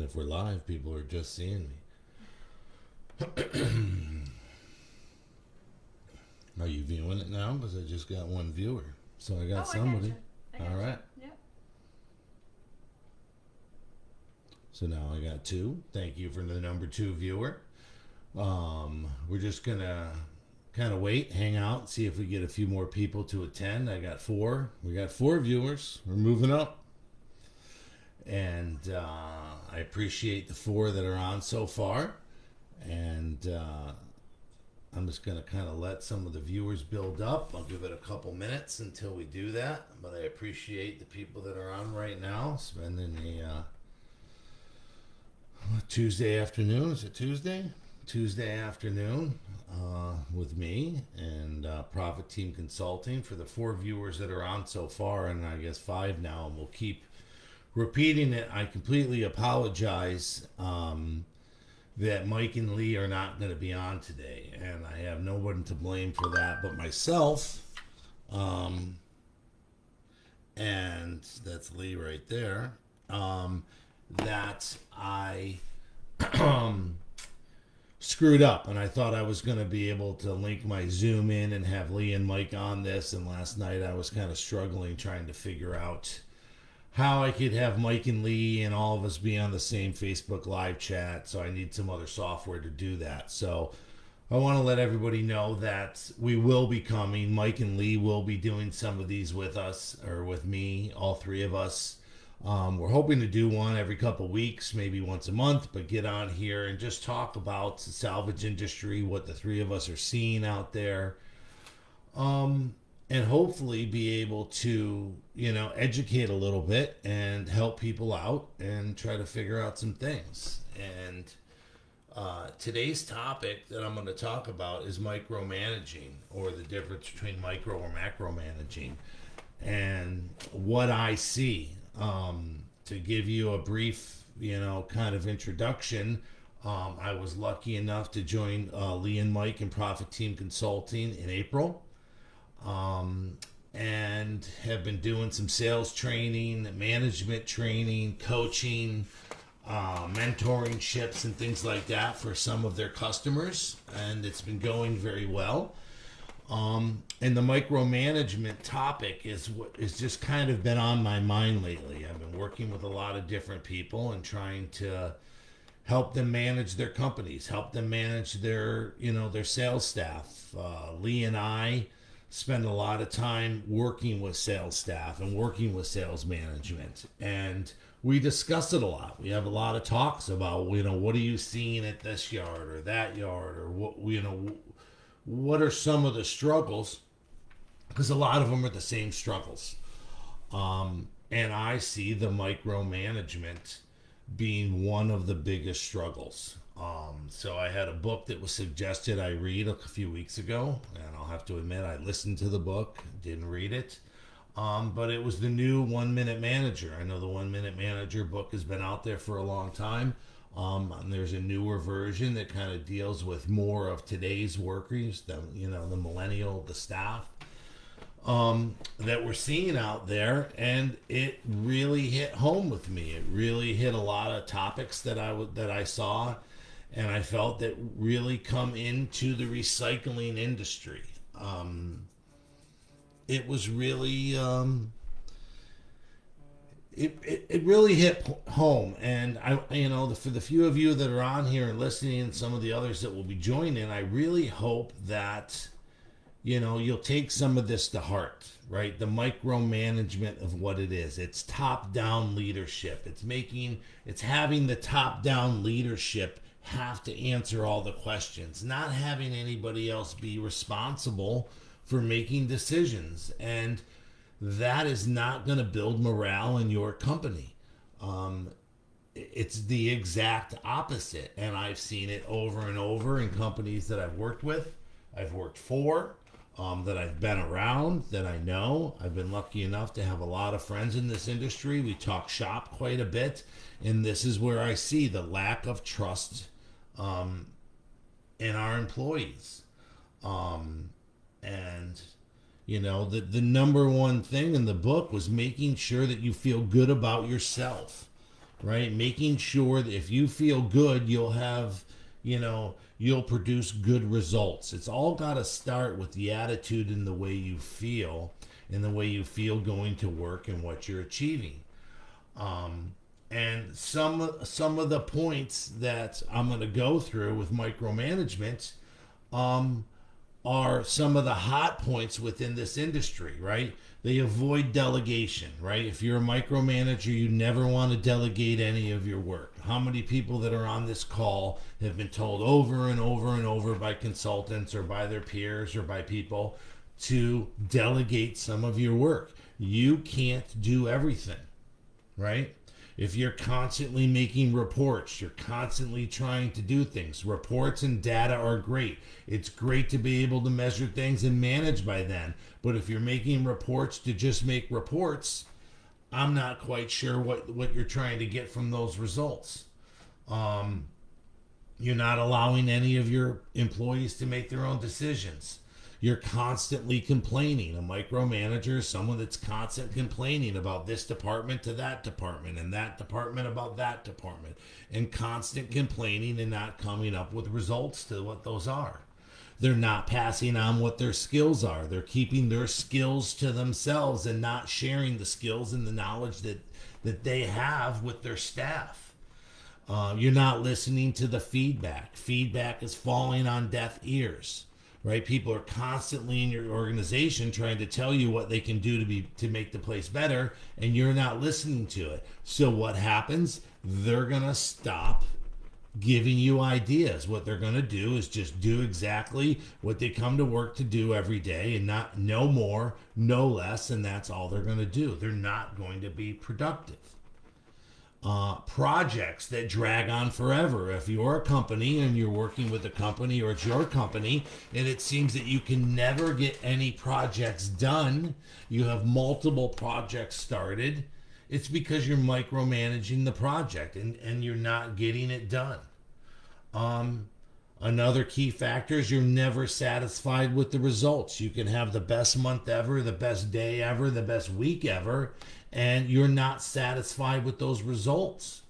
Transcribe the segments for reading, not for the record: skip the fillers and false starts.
if we're live, people are just seeing me. Are you viewing it now? Because I just got one viewer. So I got somebody. All right. Yep. So now I got two. Thank you for the number 2 viewer. We're just going to kind of wait, hang out, see if we get a few more people to attend. I got 4. We got 4 viewers. We're moving up. And I appreciate the 4 that are on so far. And I'm just going to kind of let some of the viewers build up. I'll give it a couple minutes until we do that. But I appreciate the people that are on right now, spending a Tuesday afternoon. Is it Tuesday? Tuesday afternoon with me and Profit Team Consulting. For the 4 viewers that are on so far, and I guess 5 now, and we'll keep repeating it. I completely apologize that Mike and Lee are not going to be on today, and I have no one to blame for that but myself. And that's Lee right there. That I screwed up, and I thought I was going to be able to link my Zoom in and have Lee and Mike on this, and last night I was kind of struggling trying to figure out how I could have Mike and Lee and all of us be on the same Facebook live chat, so I need some other software to do that. So I want to let everybody know that we will be coming. Mike and Lee will be doing some of these with us, or with me, all 3 of us. We're hoping to do one every couple weeks, maybe once a month, but get on here and just talk about the salvage industry, what the 3 of us are seeing out there. And hopefully be able to, educate a little bit and help people out and try to figure out some things. And today's topic that I'm going to talk about is micromanaging, or the difference between micro or macro managing, and what I see. To give you a brief, kind of introduction, I was lucky enough to join Lee and Mike in Profit Team Consulting in April. And have been doing some sales training, management training, coaching, mentoring ships and things like that for some of their customers, and it's been going very well. And the micromanagement topic is what has just kind of been on my mind lately. I've been working with a lot of different people and trying to help them manage their companies, help them manage their sales staff. Lee and I spend a lot of time working with sales staff and working with sales management, and we discuss it a lot. We have a lot of talks about, what are you seeing at this yard or that yard, or what are some of the struggles, because a lot of them are the same struggles. And I see the micromanagement being one of the biggest struggles. So I had a book that was suggested I read a few weeks ago, and I'll have to admit I listened to the book, didn't read it, but it was the new 1 Minute Manager. I know the 1 Minute Manager book has been out there for a long time, and there's a newer version that kind of deals with more of today's workers, the millennial, the staff, that we're seeing out there, and it really hit home with me. It really hit a lot of topics that I saw, and I felt that really come into the recycling industry. It was really, it really hit home, and for the few of you that are on here and listening, and some of the others that will be joining, I really hope that you'll take some of this to heart, right? The micromanagement of what it is. It's top-down leadership. It's having the top-down leadership have to answer all the questions, not having anybody else be responsible for making decisions. And that is not going to build morale in your company. It's the exact opposite. And I've seen it over and over in companies that I've worked with, I've worked for, that I've been around, that I know. I've been lucky enough to have a lot of friends in this industry. We talk shop quite a bit, and this is where I see the lack of trust in our employees. And the number one thing in the book was making sure that you feel good about yourself, right? Making sure that if you feel good, you'll have, you'll produce good results. It's all got to start with the attitude and the way you feel, and the way you feel going to work and what you're achieving. And some of the points that I'm going to go through with micromanagement are some of the hot points within this industry, right? They avoid delegation, right? If you're a micromanager, you never want to delegate any of your work. How many people that are on this call have been told over and over and over by consultants or by their peers or by people to delegate some of your work? You can't do everything, right? If you're constantly making reports, you're constantly trying to do things. Reports and data are great. It's great to be able to measure things and manage by then. But if you're making reports to just make reports, I'm not quite sure what you're trying to get from those results. You're not allowing any of your employees to make their own decisions. You're constantly complaining. A micromanager is someone that's constant complaining about this department to that department and that department about that department, and constant complaining and not coming up with results to what those are. They're not passing on what their skills are. They're keeping their skills to themselves and not sharing the skills and the knowledge that they have with their staff. You're not listening to the feedback. Feedback is falling on deaf ears. Right? People are constantly in your organization trying to tell you what they can do to make the place better, and you're not listening to it. So what happens? They're going to stop giving you ideas. What they're going to do is just do exactly what they come to work to do every day, and not no more, no less, and that's all they're going to do. They're not going to be productive. Projects that drag on forever. If you're a company and you're working with a company, or it's your company, and it seems that you can never get any projects done, you have multiple projects started, it's because you're micromanaging the project and you're not getting it done. Another key factor is you're never satisfied with the results. You can have the best month ever, the best day ever, the best week ever, and you're not satisfied with those results.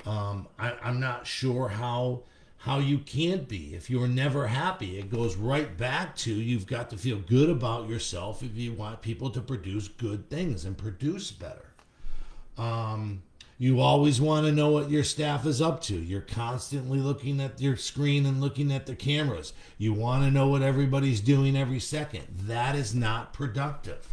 I'm not sure how you can't be. If you're never happy, it goes right back to you've got to feel good about yourself if you want people to produce good things and produce better. You always want to know what your staff is up to. You're constantly looking at your screen and looking at the cameras. You want to know what everybody's doing every second. That is not productive.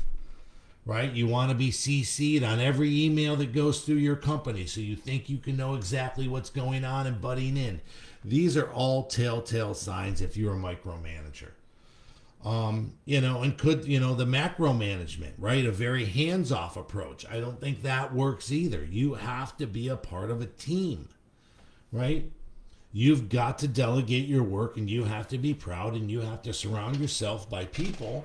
Right? You want to be CC'd on every email that goes through your company, so you think you can know exactly what's going on and butting in. These are all telltale signs if you're a micromanager. The macro management, right? A very hands-off approach. I don't think that works either. You have to be a part of a team, right? You've got to delegate your work, and you have to be proud, and you have to surround yourself by people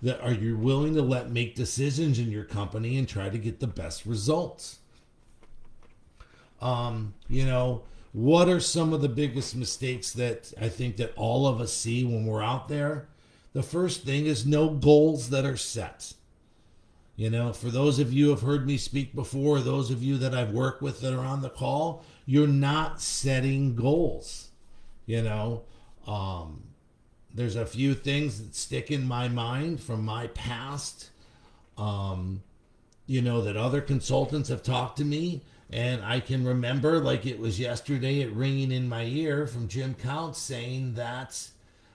that are you willing to let make decisions in your company and try to get the best results. What are some of the biggest mistakes that I think that all of us see when we're out there? The first thing is no goals that are set. For those of you who have heard me speak before, those of you that I've worked with that are on the call, you're not setting goals. There's a few things that stick in my mind from my past, that other consultants have talked to me, and I can remember like it was yesterday, it ringing in my ear from Jim Counts saying that,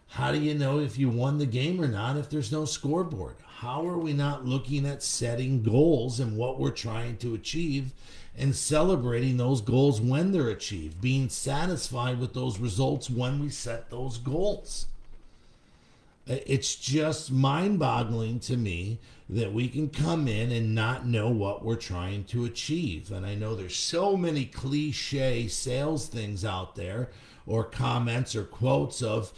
how do you know if you won the game or not if there's no scoreboard? How are we not looking at setting goals and what we're trying to achieve and celebrating those goals when they're achieved, being satisfied with those results when we set those goals? It's just mind-boggling to me that we can come in and not know what we're trying to achieve. And I know there's so many cliche sales things out there, or comments or quotes of,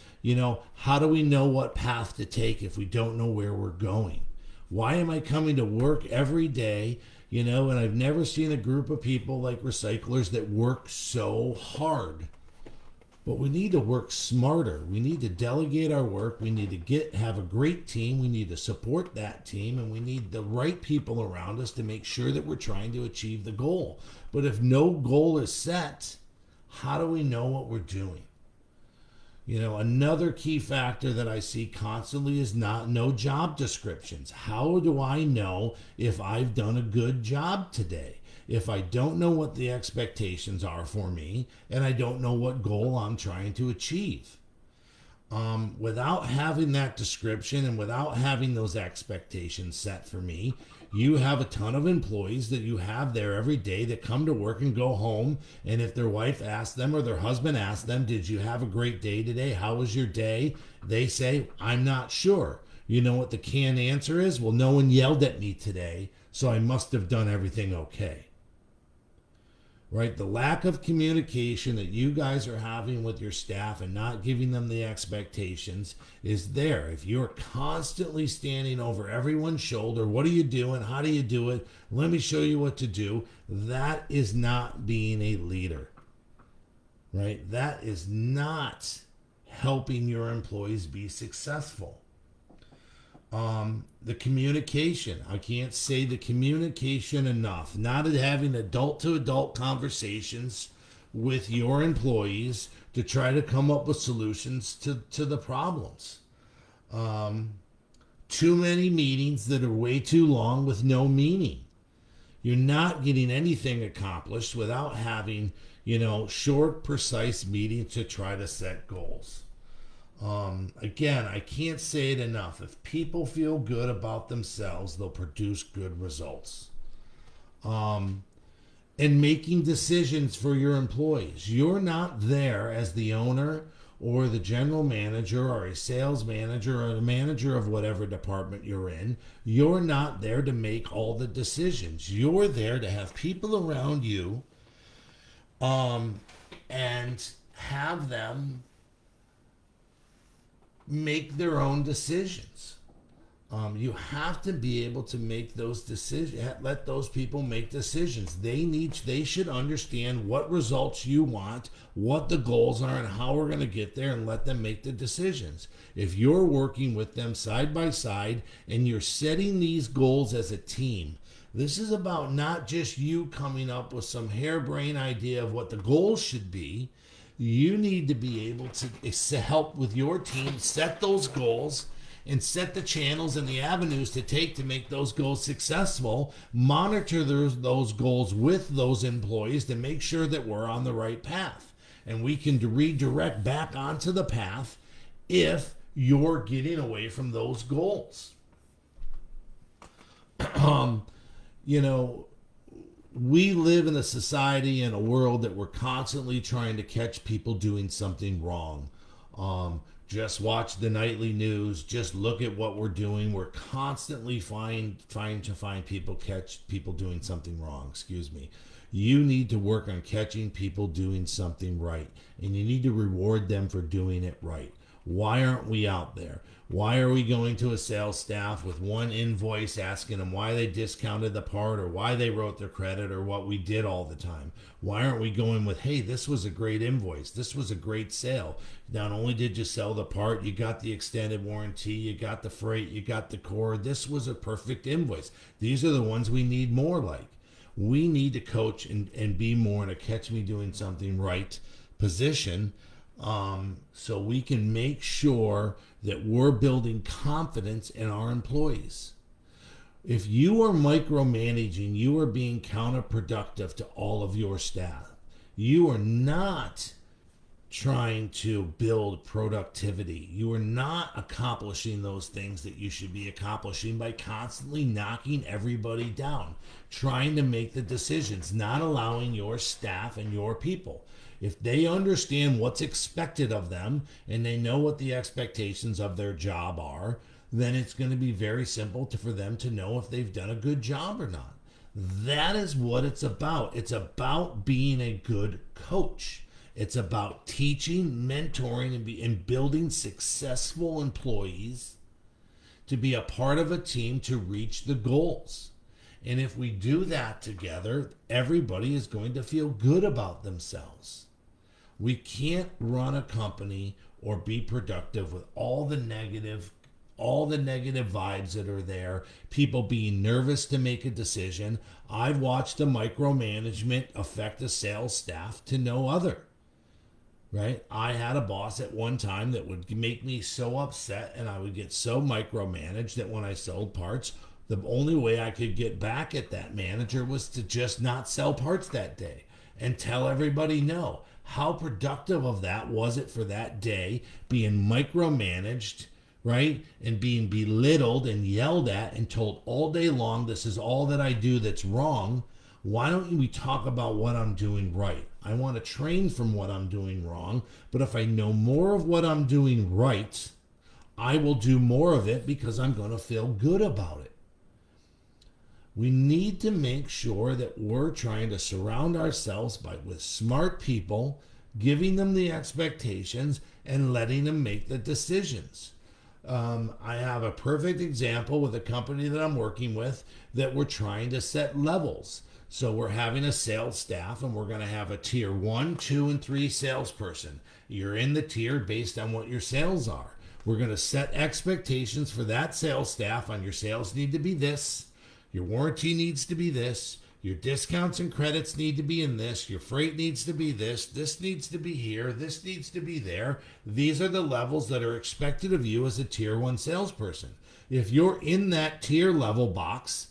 how do we know what path to take if we don't know where we're going? Why am I coming to work every day, and I've never seen a group of people like recyclers that work so hard. But we need to work smarter. We need to delegate our work. We need to have a great team. We need to support that team, and we need the right people around us to make sure that we're trying to achieve the goal. But if no goal is set, how do we know what we're doing? Another key factor that I see constantly is no job descriptions. How do I know if I've done a good job today? If I don't know what the expectations are for me and I don't know what goal I'm trying to achieve. Without having that description and without having those expectations set for me, you have a ton of employees that you have there every day that come to work and go home. And if their wife asks them or their husband asks them, did you have a great day today? How was your day? They say, I'm not sure. You know what the canned answer is? Well, no one yelled at me today, so I must have done everything okay. Right? The lack of communication that you guys are having with your staff and not giving them the expectations is there. If you're constantly standing over everyone's shoulder, what are you doing? How do you do it? Let me show you what to do. That is not being a leader. Right? That is not helping your employees be successful. The communication. I can't say the communication enough. Not having adult-to-adult conversations with your employees to try to come up with solutions to the problems. Too many meetings that are way too long with no meaning. You're not getting anything accomplished without having, short, precise meetings to try to set goals. Again, I can't say it enough. If people feel good about themselves, they'll produce good results. And making decisions for your employees. You're not there as the owner or the general manager or a sales manager or a manager of whatever department you're in. You're not there to make all the decisions. You're there to have people around you and have them make their own decisions. You have to be able to make those decisions. Let those people make decisions. They should understand what results you want, what the goals are, and how we're going to get there, and let them make the decisions. If you're working with them side by side and you're setting these goals as a team, this is about not just you coming up with some harebrained idea of what the goals should be. You need to be able to help with your team set those goals and set the channels and the avenues to take to make those goals successful. Monitor those goals with those employees to make sure that we're on the right path. And we can redirect back onto the path if you're getting away from those goals. We live in a society and a world that we're constantly trying to catch people doing something wrong. Just watch the nightly news. Just look at what we're doing. We're constantly trying to find catch people doing something wrong. You need to work on catching people doing something right, and you need to reward them for doing it right. Why aren't we out there? Why are we going to a sales staff with one invoice asking them why they discounted the part or why they wrote their credit or what we did all the time? Why aren't we going with, hey, this was a great invoice. This was a great sale. Not only did you sell the part, you got the extended warranty, you got the freight, you got the core. This was a perfect invoice. These are the ones we need more like. We need to coach and be more in a catch me doing something right position. So we can make sure that we're building confidence in our employees. If you are micromanaging, you are being counterproductive to all of your staff. You are not trying to build productivity. You are not accomplishing those things that you should be accomplishing by constantly knocking everybody down, trying to make the decisions, not allowing your staff and your people. If they understand what's expected of them and they know what the expectations of their job are, then it's going to be very simple for them to know if they've done a good job or not. That is what it's about. It's about being a good coach. It's about teaching, mentoring, and building successful employees to be a part of a team to reach the goals. And if we do that together, everybody is going to feel good about themselves. We can't run a company or be productive with all the negative vibes that are there, people being nervous to make a decision. I've watched the micromanagement affect a sales staff to no other. Right? I had a boss at one time that would make me so upset, and I would get so micromanaged that when I sold parts, the only way I could get back at that manager was to just not sell parts that day and tell everybody no. How productive of that was it for that day, being micromanaged, right? And being belittled and yelled at and told all day long, this is all that I do that's wrong. Why don't we talk about what I'm doing right? I want to train from what I'm doing wrong, but if I know more of what I'm doing right, I will do more of it because I'm going to feel good about it. We need to make sure that we're trying to surround ourselves with smart people, giving them the expectations and letting them make the decisions. I have a perfect example with a company that I'm working with that we're trying to set levels. So we're having a sales staff, and we're going to have a tier 1, 2, and 3 salesperson. You're in the tier based on what your sales are. We're going to set expectations for that sales staff on your sales need to be this, your warranty needs to be this, your discounts and credits need to be in this, your freight needs to be this needs to be here, this needs to be there. These are the levels that are expected of you as a tier 1 salesperson. If you're in that tier level box,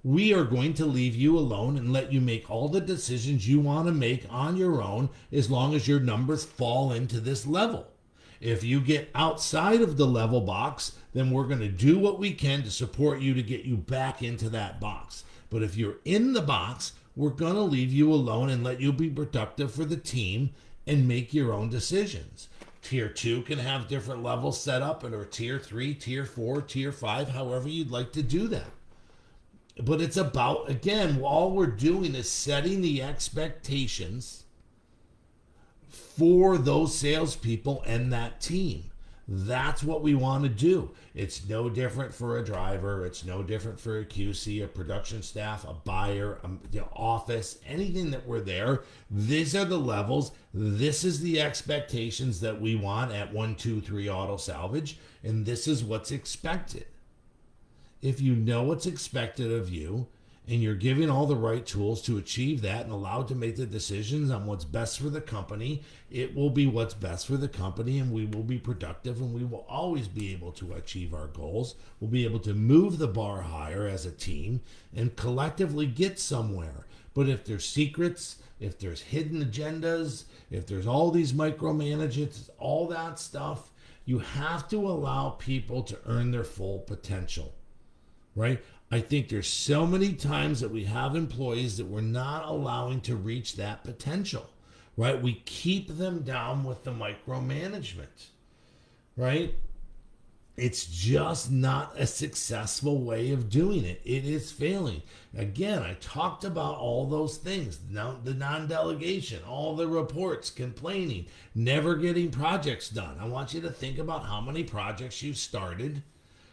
we are going to leave you alone and let you make all the decisions you want to make on your own as long as your numbers fall into this level. If you get outside of the level box, then we're going to do what we can to support you to get you back into that box. But if you're in the box, we're going to leave you alone and let you be productive for the team and make your own decisions. Tier 2 can have different levels set up, or tier 3, tier 4, tier 5, however you'd like to do that. But it's about, again, all we're doing is setting the expectations for those salespeople and that team. That's what we want to do. It's no different for a driver. It's no different for a QC, a production staff, a buyer, the office, anything that we're there. These are the levels. This is the expectations that we want at 1, 2, 3 Auto Salvage, and this is what's expected. If you know what's expected of you and you're given all the right tools to achieve that and allowed to make the decisions on what's best for the company, it will be what's best for the company, and we will be productive, and we will always be able to achieve our goals. We'll be able to move the bar higher as a team and collectively get somewhere. But if there's secrets, if there's hidden agendas, if there's all these micromanagements, all that stuff, you have to allow people to earn their full potential. Right? I think there's so many times that we have employees that we're not allowing to reach that potential, right? We keep them down with the micromanagement, right? It's just not a successful way of doing it. It is failing. Again, I talked about all those things. Now, the non-delegation, all the reports, complaining, never getting projects done. I want you to think about how many projects you've started,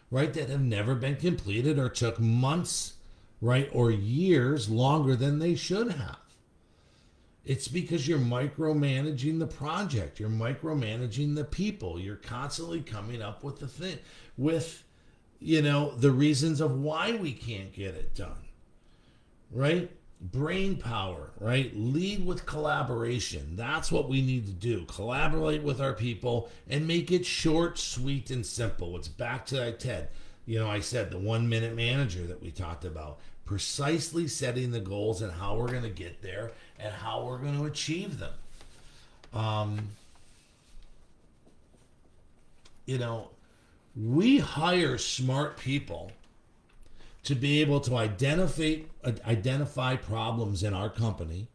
right, that have never been completed or took months, right, or years longer than they should have. It's because you're micromanaging the project. You're micromanaging the people. You're constantly coming up with the reasons of why we can't get it done, right? Brain power, right? Lead with collaboration. That's what we need to do. Collaborate with our people and make it short, sweet, and simple. It's back to that TED. I said the 1-minute manager that we talked about. Precisely setting the goals and how we're going to get there and how we're going to achieve them. We hire smart people to be able to identify problems in our company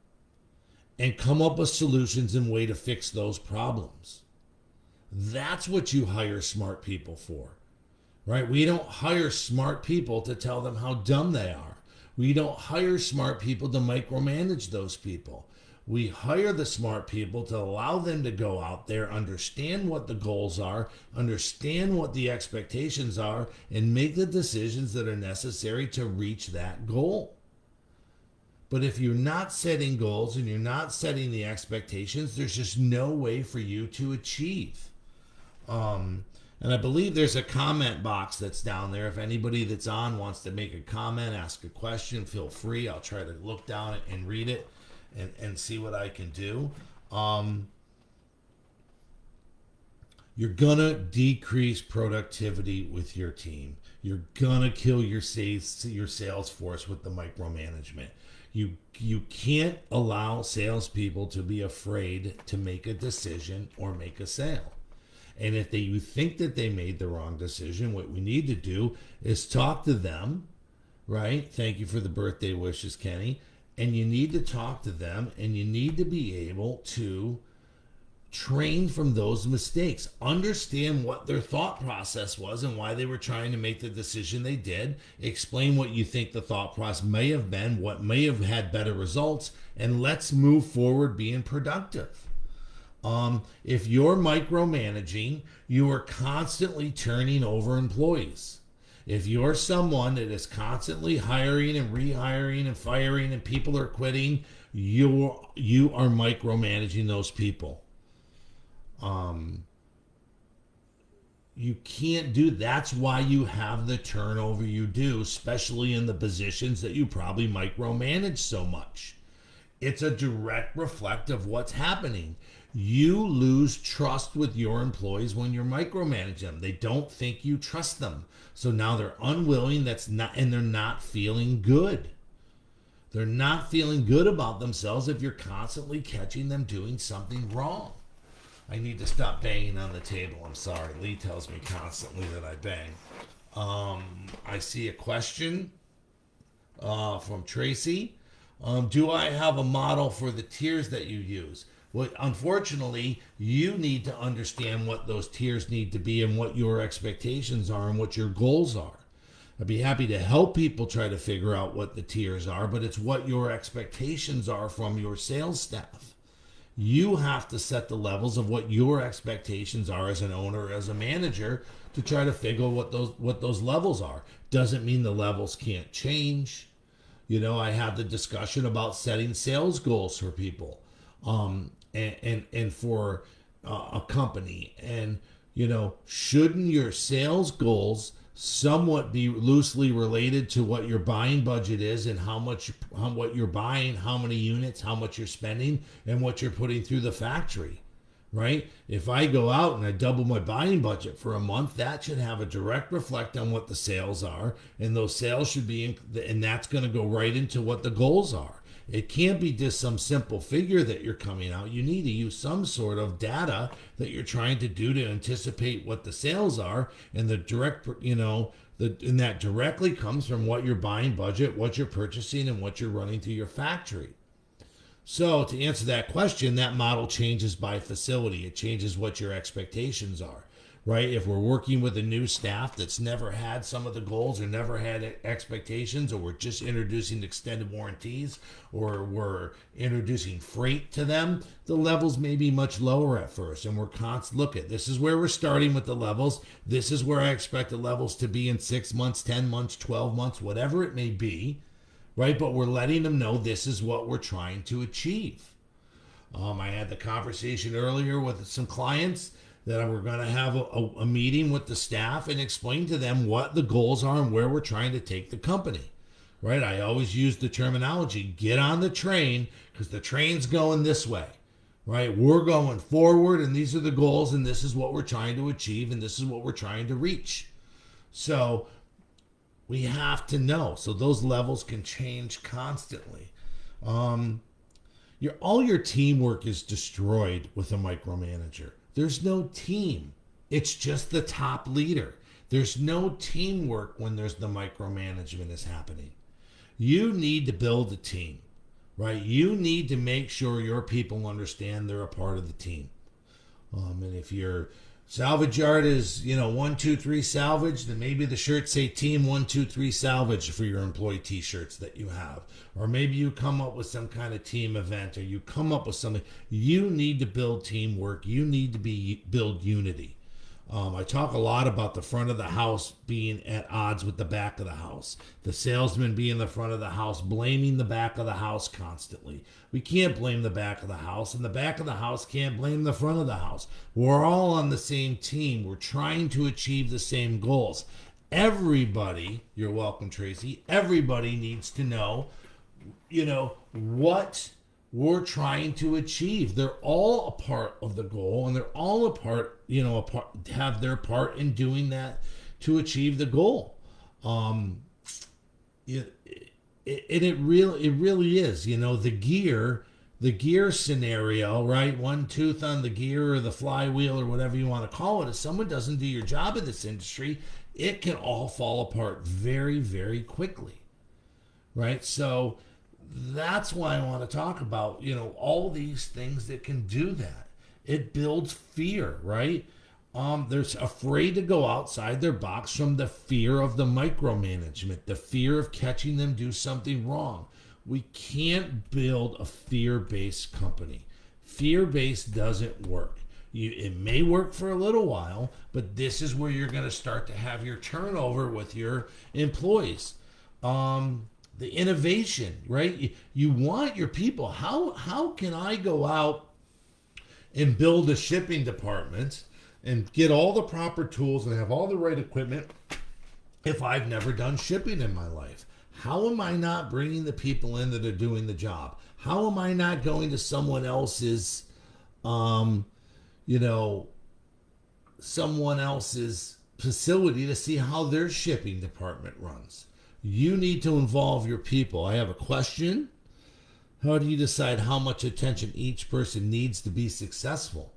and come up with solutions and way to fix those problems. That's what you hire smart people for, right? We don't hire smart people to tell them how dumb they are. We don't hire smart people to micromanage those people. We hire the smart people to allow them to go out there, understand what the goals are, understand what the expectations are, and make the decisions that are necessary to reach that goal. But if you're not setting goals and you're not setting the expectations, there's just no way for you to achieve. And I believe there's a comment box that's down there. If anybody that's on wants to make a comment, ask a question, feel free. I'll try to look down and read it and see what I can do. You're going to decrease productivity with your team. You're going to kill your sales force with the micromanagement. You can't allow salespeople to be afraid to make a decision or make a sale. And if you think that they made the wrong decision, what we need to do is talk to them, right? Thank you for the birthday wishes, Kenny. And you need to talk to them, and you need to be able to train from those mistakes. Understand what their thought process was and why they were trying to make the decision they did. Explain what you think the thought process may have been, what may have had better results, and let's move forward being productive. If you're micromanaging, you are constantly turning over employees. If you're someone that is constantly hiring and rehiring and firing and people are quitting, you are micromanaging those people. You can't do. That's why you have the turnover you do, especially in the positions that you probably micromanage so much. It's a direct reflect of what's happening. You lose trust with your employees when you're micromanaging them. They don't think you trust them. So now they're unwilling, and they're not feeling good. They're not feeling good about themselves if you're constantly catching them doing something wrong. I need to stop banging on the table. I'm sorry. Lee tells me constantly that I bang. I see a question from Tracy. Do I have a model for the tiers that you use? Well, unfortunately, you need to understand what those tiers need to be and what your expectations are and what your goals are. I'd be happy to help people try to figure out what the tiers are, but it's what your expectations are from your sales staff. You have to set the levels of what your expectations are as an owner, as a manager, to try to figure what those levels are. Doesn't mean the levels can't change. You know, I have the discussion about setting sales goals for people. And for a company, and shouldn't your sales goals somewhat be loosely related to what your buying budget is and what you're buying, how many units, how much you're spending, and what you're putting through the factory, right? If I go out and I double my buying budget for a month, that should have a direct reflect on what the sales are, and those sales should be and that's going to go right into what the goals are. It can't be just some simple figure that you're coming out. You need to use some sort of data that you're trying to do to anticipate what the sales are, and the direct, and that directly comes from what you're buying budget, what you're purchasing, and what you're running through your factory. So to answer that question, that model changes by facility. It changes what your expectations are, right? If we're working with a new staff that's never had some of the goals or never had expectations, or we're just introducing extended warranties, or we're introducing freight to them, the levels may be much lower at first. And we're look at this is where we're starting with the levels. This is where I expect the levels to be in 6 months, 10 months, 12 months, whatever it may be, right? But we're letting them know this is what we're trying to achieve. I had the conversation earlier with some clients that we're going to have a meeting with the staff and explain to them what the goals are and where we're trying to take the company, right? I always use the terminology, get on the train, because the train's going this way, right? We're going forward, and these are the goals, and this is what we're trying to achieve, and this is what we're trying to reach. So we have to know. So those levels can change constantly. All your teamwork is destroyed with a micromanager. There's no team. It's just the top leader. There's no teamwork when there's the micromanagement is happening. You need to build a team, right? You need to make sure your people understand they're a part of the team. And if your salvage yard is, 1, 2, 3 salvage, then maybe the shirts say team 1, 2, 3 salvage for your employee t-shirts that you have. Or maybe you come up with some kind of team event, or you come up with something. You need to build teamwork. You need to build unity. I talk a lot about the front of the house being at odds with the back of the house. The salesman being the front of the house, blaming the back of the house constantly. We can't blame the back of the house, and the back of the house can't blame the front of the house. We're all on the same team. We're trying to achieve the same goals. Everybody, you're welcome, Tracy, everybody needs to know, what we're trying to achieve. They're all a part of the goal, and they're all have their part in doing that to achieve the goal. It really is, the gear scenario, right? One tooth on the gear or the flywheel or whatever you want to call it. If someone doesn't do your job in this industry, it can all fall apart very, very quickly, right? So that's why I want to talk about, all these things that can do that. It builds fear, right? They're afraid to go outside their box from the fear of the micromanagement, the fear of catching them do something wrong. We can't build a fear-based company. Fear-based doesn't work. It may work for a little while, but this is where you're going to start to have your turnover with your employees. The innovation, right? You want your people. How can I go out and build a shipping department and get all the proper tools and have all the right equipment if I've never done shipping in my life? How am I not bringing the people in that are doing the job? How am I not going to someone else's, facility to see how their shipping department runs? You need to involve your people. I have a question. How do you decide how much attention each person needs to be successful?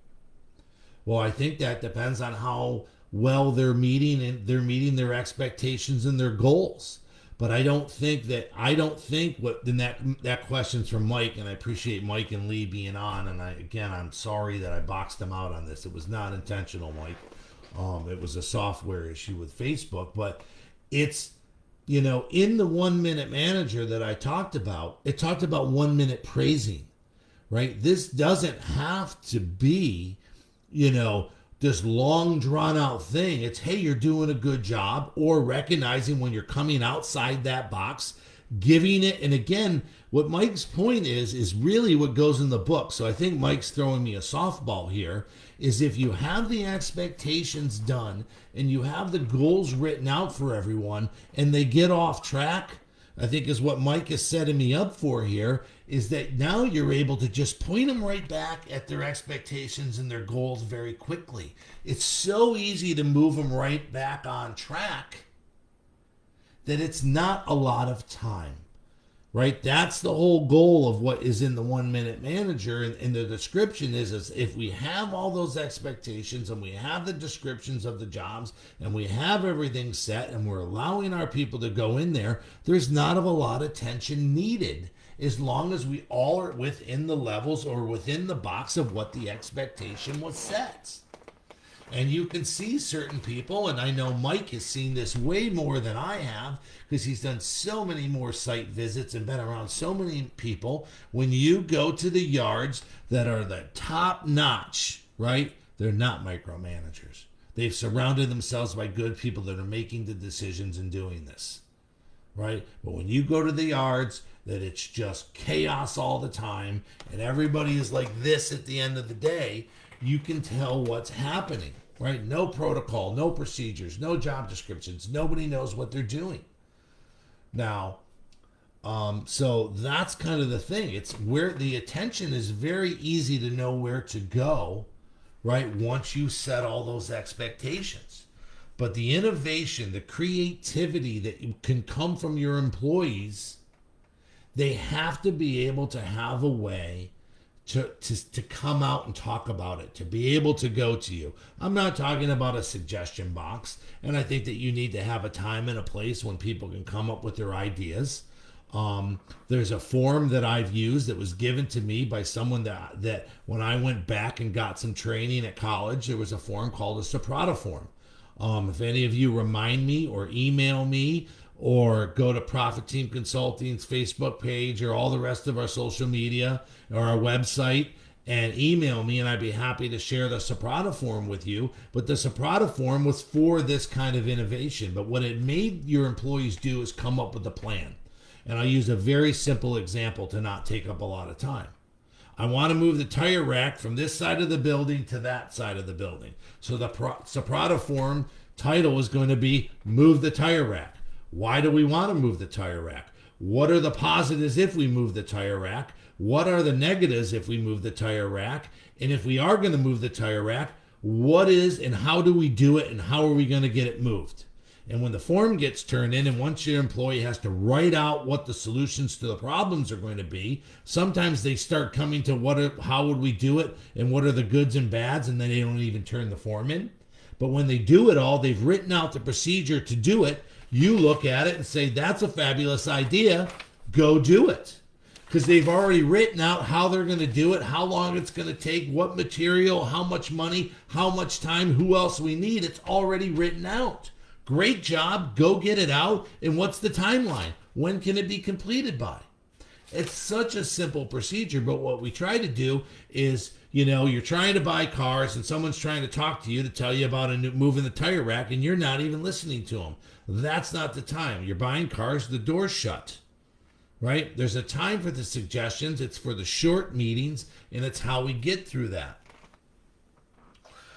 Well, I think that depends on how well they're meeting their expectations and their goals. But I don't think what then that question's from Mike, and I appreciate Mike and Lee being on. And I'm sorry that I boxed them out on this. It was not intentional, Mike. It was a software issue with Facebook, but it's, in the 1 minute manager that I talked about, it talked about 1 minute praising, right? This doesn't have to be, this long drawn out thing. It's, hey, you're doing a good job, or recognizing when you're coming outside that box, giving it. And again, what Mike's point is really what goes in the book. So I think Mike's throwing me a softball here, is if you have the expectations done and you have the goals written out for everyone and they get off track, I think is what Mike is setting me up for here, is that now you're able to just point them right back at their expectations and their goals very quickly. It's so easy to move them right back on track that it's not a lot of time, right? That's the whole goal of what is in the 1 minute manager. And the description is if we have all those expectations and we have the descriptions of the jobs and we have everything set and we're allowing our people to go in there, there's not a lot of tension needed, as long as we all are within the levels or within the box of what the expectation was set. And you can see certain people, and I know Mike has seen this way more than I have because he's done so many more site visits and been around so many people. When you go to the yards that are the top notch, right? They're not micromanagers. They've surrounded themselves by good people that are making the decisions and doing this, right? But when you go to the yards that it's just chaos all the time and everybody is like this at the end of the day, you can tell what's happening, right? No protocol, no procedures, no job descriptions. Nobody knows what they're doing. Now, so that's kind of the thing. It's where the attention is very easy to know where to go, right? Once you set all those expectations. But the innovation, the creativity that can come from your employees, they have to be able to have a way to come out and talk about it, to be able to go to you. I'm not talking about a suggestion box, and I think that you need to have a time and a place when people can come up with their ideas. There's a form that I've used that was given to me by someone that when I went back and got some training at college, there was a form called a Soprata form. If any of you remind me or email me or go to Profit Team Consulting's Facebook page or all the rest of our social media or our website and email me, and I'd be happy to share the Soprano form with you. But the Soprano form was for this kind of innovation. But what it made your employees do is come up with a plan. And I'll use a very simple example to not take up a lot of time. I want to move the tire rack from this side of the building to that side of the building. So the Soprano form title is going to be Move the Tire Rack. Why do we want to move the tire rack? What are the positives if we move the tire rack? What are the negatives if we move the tire rack? And if we are going to move the tire rack, what is and how do we do it, and how are we going to get it moved? And when the form gets turned in, and once your employee has to write out what the solutions to the problems are going to be, sometimes they start coming to how would we do it, and what are the goods and bads, and then they don't even turn the form in. But when they do it all, they've written out the procedure to do it. You look at it and say, that's a fabulous idea. Go do it. Because they've already written out how they're going to do it, how long it's going to take, what material, how much money, how much time, who else we need. It's already written out. Great job. Go get it out. And what's the timeline? When can it be completed by? It's such a simple procedure, but what we try to do is, you're trying to buy cars and someone's trying to talk to you to tell you about moving the tire rack, and you're not even listening to them. That's not the time. You're buying cars, the door's shut, right? There's a time for the suggestions. It's for the short meetings, and it's how we get through that.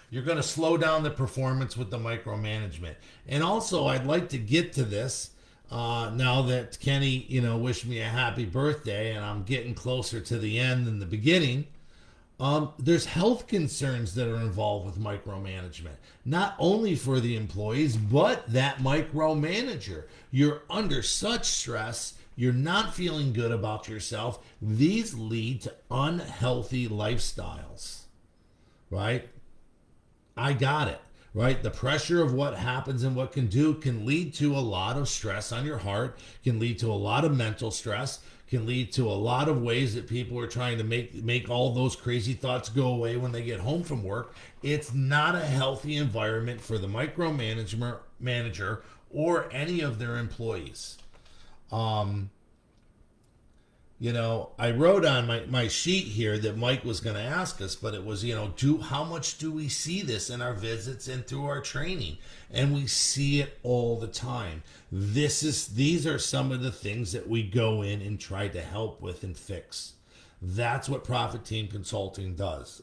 You're going to slow down the performance with the micromanagement. And also, I'd like to get to this now that Kenny, wished me a happy birthday, and I'm getting closer to the end than the beginning. There's health concerns that are involved with micromanagement, not only for the employees, but that micromanager. You're under such stress. You're not feeling good about yourself. These lead to unhealthy lifestyles, right? I got it, right? The pressure of what happens and what can do can lead to a lot of stress on your heart, can lead to a lot of mental stress, can lead to a lot of ways that people are trying to make all those crazy thoughts go away when they get home from work. It's not a healthy environment for the manager or any of their employees. I wrote on my sheet here that Mike was going to ask us, but it was, how much do we see this in our visits and through our training? And we see it all the time. These are some of the things that we go in and try to help with and fix. That's what Profit Team Consulting does.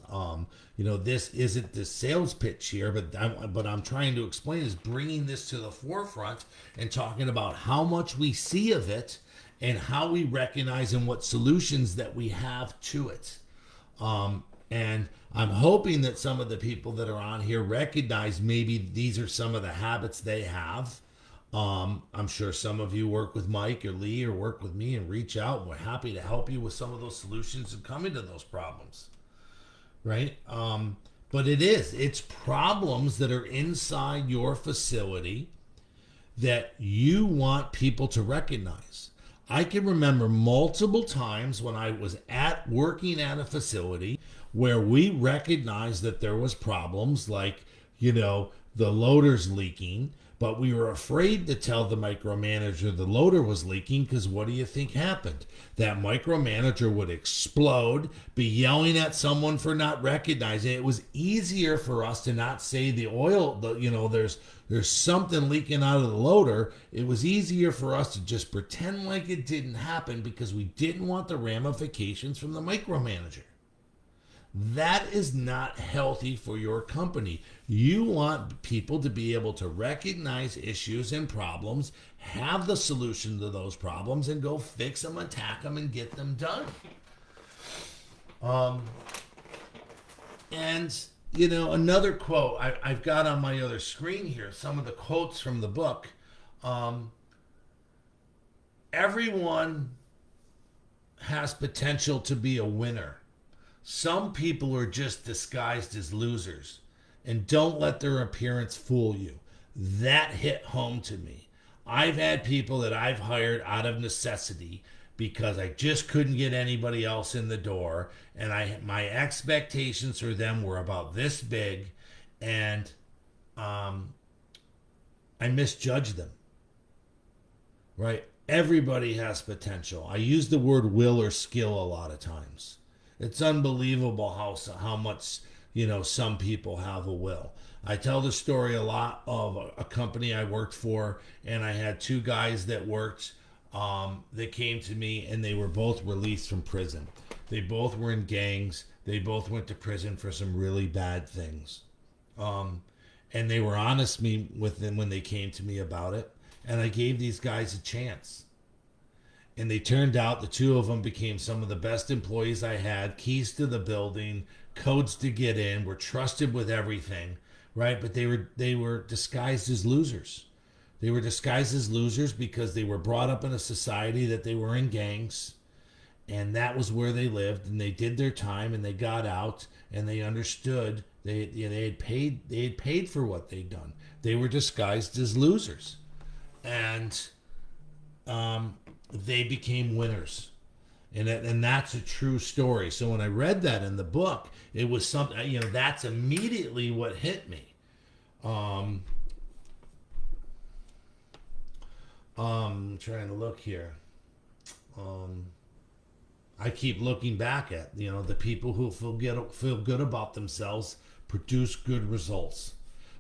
This isn't the sales pitch here, but I'm trying to explain is bringing this to the forefront and talking about how much we see of it and how we recognize and what solutions that we have to it. And I'm hoping that some of the people that are on here recognize maybe these are some of the habits they have. I'm sure some of you work with Mike or Lee or work with me and reach out, and we're happy to help you with some of those solutions and come into those problems, right? But it's problems that are inside your facility that you want people to recognize. I can remember multiple times when I was working at a facility where we recognized that there was problems like, the loader's leaking, but we were afraid to tell the micromanager the loader was leaking because what do you think happened? That micromanager would explode, be yelling at someone for not recognizing it. It was easier for us to not say the oil, there's something leaking out of the loader. It was easier for us to just pretend like it didn't happen because we didn't want the ramifications from the micromanager. That is not healthy for your company. You want people to be able to recognize issues and problems, have the solution to those problems, and go fix them, attack them, and get them done. Another quote I've got on my other screen here, some of the quotes from the book. Everyone has potential to be a winner. Some people are just disguised as losers, and don't let their appearance fool you. That hit home to me. I've had people that I've hired out of necessity because I just couldn't get anybody else in the door, and my expectations for them were about this big, and I misjudged them. Right? Everybody has potential. I use the word will or skill a lot of times. It's unbelievable how much, some people have a will. I tell the story a lot of a company I worked for, and I had two guys that worked that came to me, and they were both released from prison. They both were in gangs. They both went to prison for some really bad things. And they were honest with them when they came to me about it. And I gave these guys a chance. And they turned out, the two of them became some of the best employees I had, keys to the building, codes to get in, were trusted with everything, right? But they were disguised as losers. They were disguised as losers because they were brought up in a society that they were in gangs, and that was where they lived, and they did their time, and they got out, and they understood they had paid for what they'd done. They were disguised as losers, and they became winners, and that's a true story. So when I read that in the book, it was something, that's immediately what hit me. Trying to look here. I keep looking back at, the people who feel good about themselves produce good results.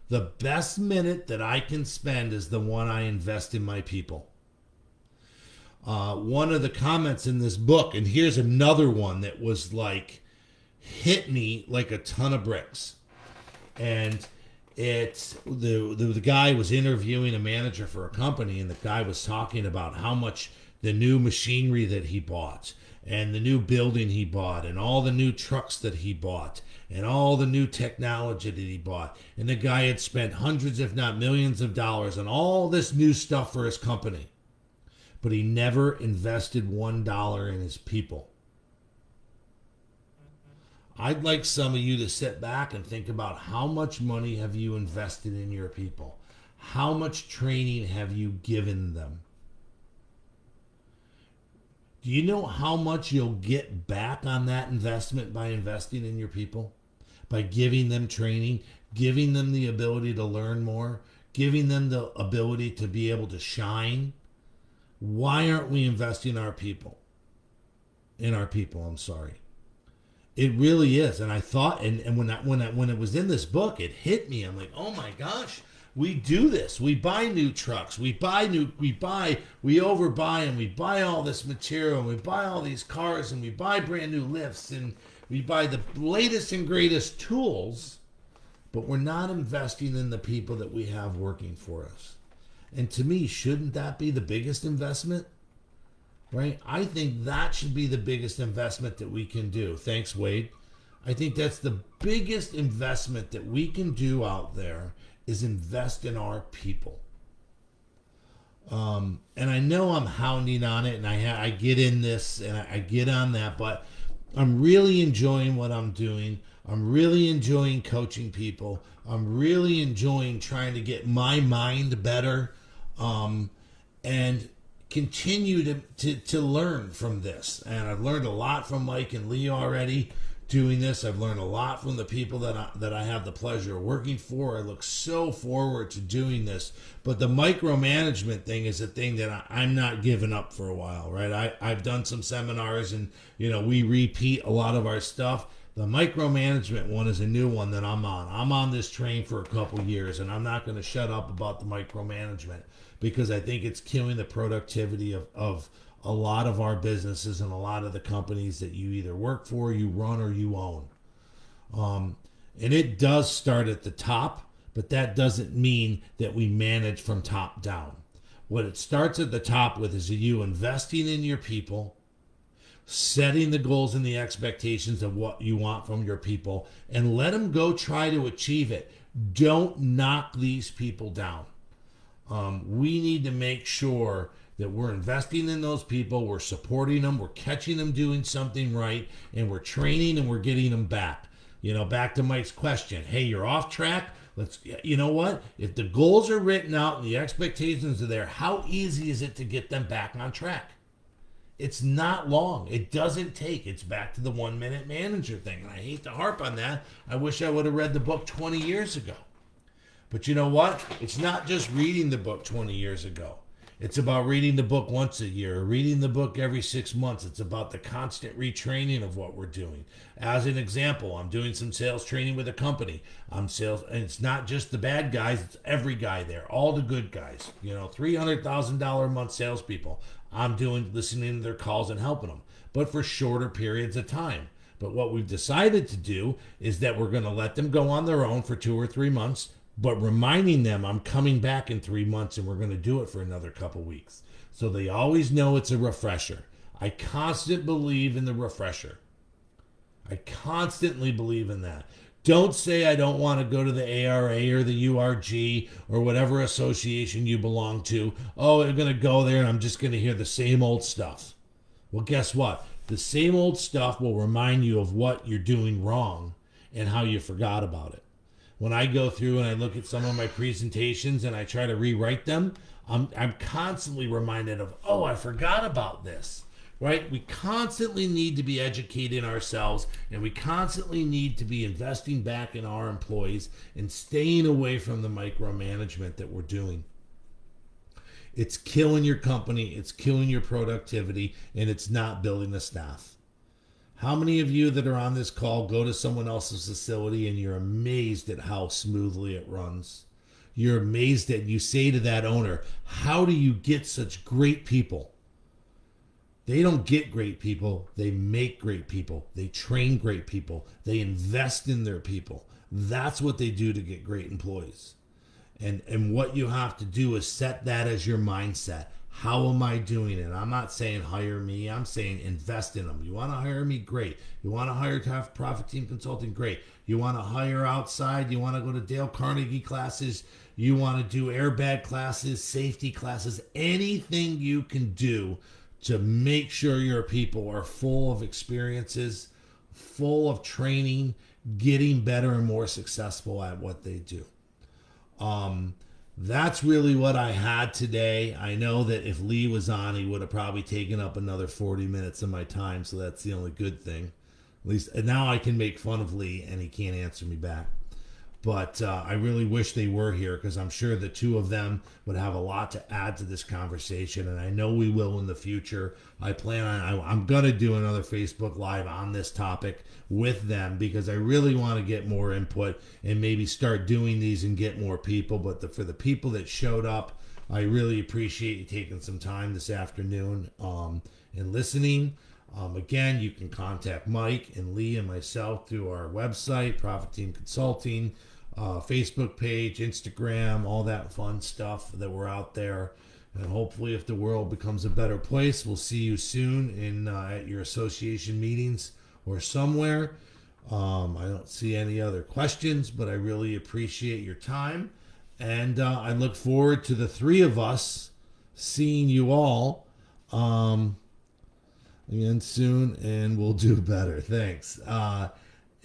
The best minute that I can spend is the one I invest in my people. One of the comments in this book, and here's another one that was hit me like a ton of bricks. And it's the guy was interviewing a manager for a company, and the guy was talking about how much the new machinery that he bought, and the new building he bought, and all the new trucks that he bought, and all the new technology that he bought. And the guy had spent hundreds, if not millions of dollars on all this new stuff for his company. But he never invested $1 in his people. I'd like some of you to sit back and think about how much money have you invested in your people? How much training have you given them? Do you know how much you'll get back on that investment by investing in your people? By giving them training, giving them the ability to learn more, giving them the ability to be able to shine. Why aren't we investing in our people? It really is. And I thought, and when it was in this book, it hit me. I'm like, oh my gosh, we do this. We buy new trucks. We overbuy, and we buy all this material, and we buy all these cars, and we buy brand new lifts, and we buy the latest and greatest tools, but we're not investing in the people that we have working for us. And to me, shouldn't that be the biggest investment? Right? I think that should be the biggest investment that we can do. Thanks, Wade. I think that's the biggest investment that we can do out there, is invest in our people. And I know I'm hounding on it, and I get in this, and I get on that, but I'm really enjoying what I'm doing. I'm really enjoying coaching people. I'm really enjoying trying to get my mind better, and continue to learn from this. And I've learned a lot from Mike and Lee already doing this. I've learned a lot from the people that I have the pleasure of working for. I look so forward to doing this. But the micromanagement thing is a thing that I'm not giving up for a while, right? I've done some seminars, and we repeat a lot of our stuff. The micromanagement one is a new one that I'm on. I'm on this train for a couple years, and I'm not going to shut up about the micromanagement, because I think it's killing the productivity of a lot of our businesses and a lot of the companies that you either work for, you run, or you own. And it does start at the top, but that doesn't mean that we manage from top down. What it starts at the top with is you investing in your people, setting the goals and the expectations of what you want from your people, and let them go try to achieve it. Don't knock these people down. We need to make sure that we're investing in those people, we're supporting them, we're catching them doing something right, and we're training and we're getting them back. Back to Mike's question. Hey, you're off track. You know what? If the goals are written out and the expectations are there, how easy is it to get them back on track? It's not long. It doesn't take. It's back to the 1 minute manager thing. And I hate to harp on that. I wish I would have read the book 20 years ago. But you know what? It's not just reading the book 20 years ago. It's about reading the book once a year, reading the book every 6 months. It's about the constant retraining of what we're doing. As an example, I'm doing some sales training with a company. I'm sales, and it's not just the bad guys, it's every guy there, all the good guys. $300,000 a month salespeople. I'm listening to their calls and helping them, but for shorter periods of time. But what we've decided to do is that we're going to let them go on their own for 2 or 3 months, but reminding them I'm coming back in 3 months and we're going to do it for another couple weeks. So they always know it's a refresher. I constantly believe in the refresher. I constantly believe in that. Don't say I don't want to go to the ARA or the URG or whatever association you belong to. Oh, I'm going to go there and I'm just going to hear the same old stuff. Well, guess what? The same old stuff will remind you of what you're doing wrong and how you forgot about it. When I go through and I look at some of my presentations and I try to rewrite them, I'm constantly reminded of, oh, I forgot about this, right? We constantly need to be educating ourselves, and we constantly need to be investing back in our employees and staying away from the micromanagement that we're doing. It's killing your company, it's killing your productivity, and it's not building a staff. How many of you that are on this call go to someone else's facility and you're amazed at how smoothly it runs? You're amazed that you say to that owner, how do you get such great people? They don't get great people. They make great people. They train great people. They invest in their people. That's what they do to get great employees. And what you have to do is set that as your mindset. How am I doing it? I'm not saying hire me. I'm saying invest in them. You want to hire me? Great. You want to hire to have Profit Team Consulting? Great. You want to hire outside? You want to go to Dale Carnegie classes? You want to do airbag classes, safety classes, anything you can do to make sure your people are full of experiences, full of training, getting better and more successful at what they do. That's really what I had today. I know that if Lee was on, he would have probably taken up another 40 minutes of my time, so that's the only good thing. At least now I can make fun of Lee and he can't answer me back. But I really wish they were here, because I'm sure the two of them would have a lot to add to this conversation, and I know we will in the future. I'm going to do another Facebook Live on this topic with them, because I really want to get more input and maybe start doing these and get more people. But for the people that showed up, I really appreciate you taking some time this afternoon and listening. Again, you can contact Mike and Lee and myself through our website, Profit Team Consulting, Facebook page, Instagram, all that fun stuff that we're out there. And hopefully, if the world becomes a better place, we'll see you soon at your association meetings or somewhere. I don't see any other questions, but I really appreciate your time. And I look forward to the three of us seeing you all again soon, and we'll do better. Thanks.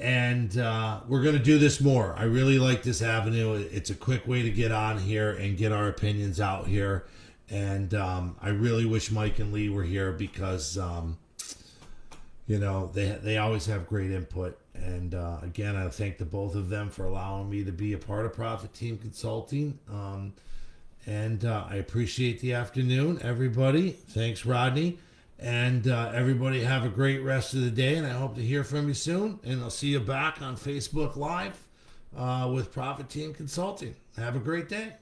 And we're going to do this more. I really like this avenue. It's a quick way to get on here and get our opinions out here. And I really wish Mike and Lee were here, because, they always have great input. And again, I thank the both of them for allowing me to be a part of Profit Team Consulting. And I appreciate the afternoon, everybody. Thanks, Rodney. And everybody have a great rest of the day, and I hope to hear from you soon. And I'll see you back on Facebook Live with Profit Team Consulting. Have a great day.